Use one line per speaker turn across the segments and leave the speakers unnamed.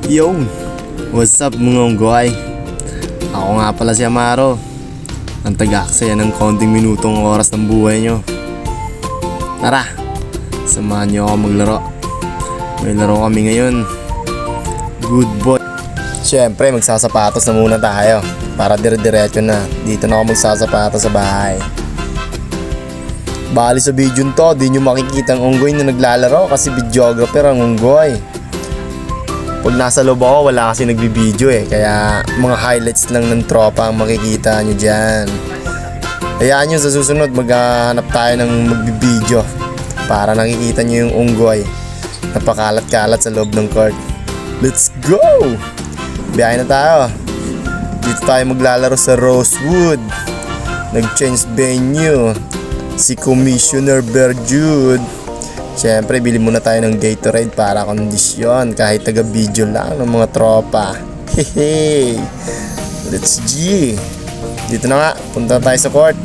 Yo! What's up mga unggoy? Ako nga pala si Amaro, ang taga-aksaya ng konting minutong oras ng buhay nyo. Tara, samahan nyo ako maglaro. May laro kami ngayon. Good boy. Siyempre magsasapatos na muna tayo para dire-diretso na. Dito na ako magsasapatos sa bahay. Bali sa video to, di nyo makikita ang unggoy na naglalaro kasi videographer ang unggoy. Pag nasa loob ako, wala kasi nagbibideo kaya mga highlights lang ng tropa ang makikita nyo dyan. Hayaan nyo sa susunod maghanap tayo ng magbibideo para nakikita nyo yung unggoy napakalat-kalat sa loob ng court. Let's go! Biyahe na tayo. Dito tayo maglalaro sa Rosewood. Nag-change venue si Commissioner Berjude. Siyempre, bili muna tayo ng Gatorade para kondisyon kahit taga-video lang ng mga tropa. Hehe! Let's G! Dito na nga, punta tayo sa court.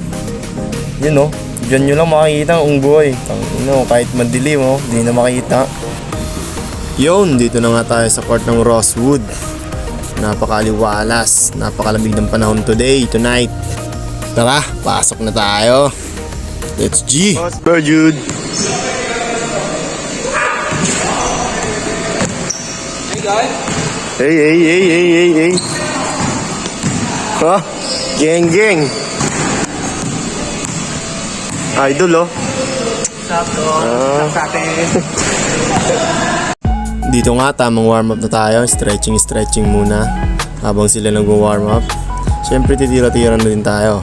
Yun dyan nyo lang makikita ang unggoy. Kahit madilim di na makita. Yun, dito na nga tayo sa court ng Rosewood. Napakaliwalas, napakalamig ng panahon tonight. Tara, pasok na tayo. Let's G! Berjude! Hey. Geng. Idol Dito nga, tamang warm up na tayo. Stretching muna habang sila nag-warm up. Siyempre titira-tira na din tayo.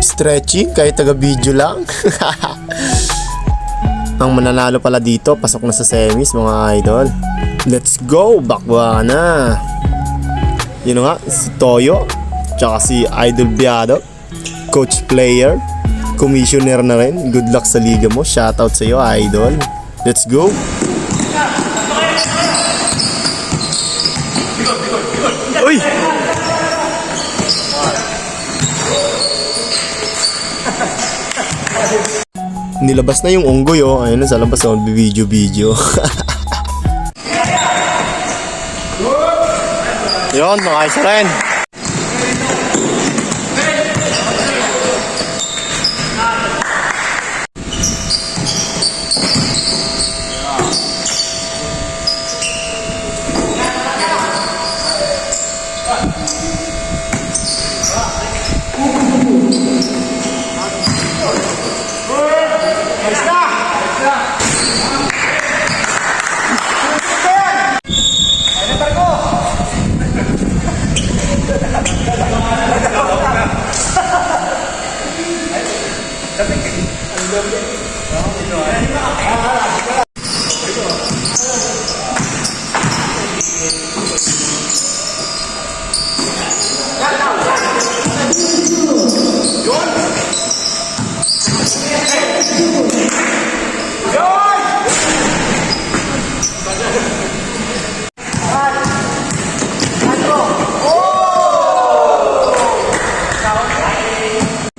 Stretching kahit taga-video lang. Ang mananalo pala dito, pasok na sa semis mga idol. Let's go! Bakwa na! Yun nga, si Toyo, tsaka si Idol Biado, coach player, commissioner na rin. Good luck sa liga mo. Shoutout sa iyo, idol. Let's go! Uy! Nilabas na yung unggoy ayun na sa labas video. Yun, ayos rin.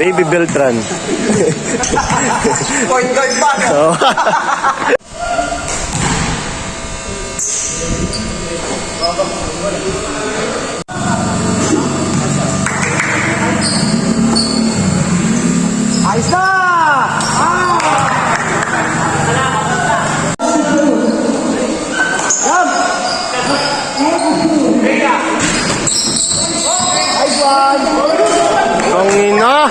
Baby Beltran. Point guard ba? Ayos na! Pangina!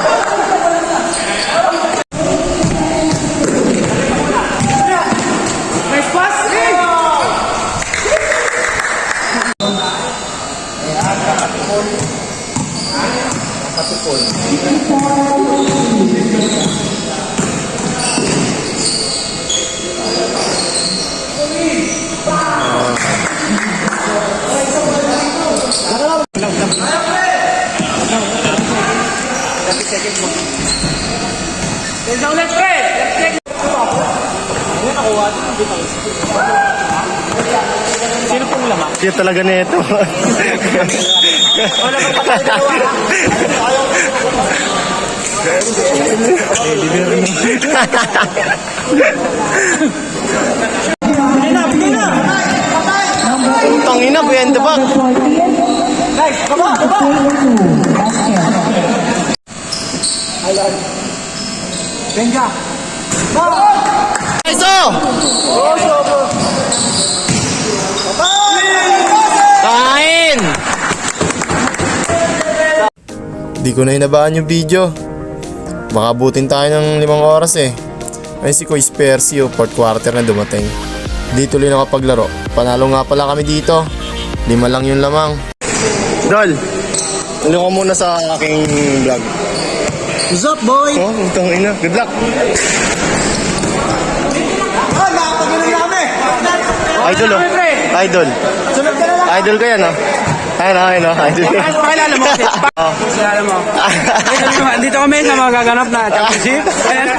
Nice pass! Sino pong lamak? Siya talaga nito. Wala kang patay dalawa. Bigay na! Tangina, behind the back.
Guys, baba! Benja!
Iso! Kain! Di ko na inabaan yung video. Makabutin tayo ng 5 oras eh. Ay si Koy Spercio, 4th quarter na dumating. Di tuloy nakapaglaro. Panalo nga pala kami dito. 5 lang yung lamang. Dol, ano ka muna sa aking vlog?
What's up, boy?
Oh, utang ina. Good luck.
Nakapagano namin!
Idol oh. Idol.
Sunod ka na lang!
Idol ko yan oh. Ayun oh. Idol ko yan.
Pakilala mo kasi. Pakilala mo. Dito kami sa mga gaganap na championship. Ayan.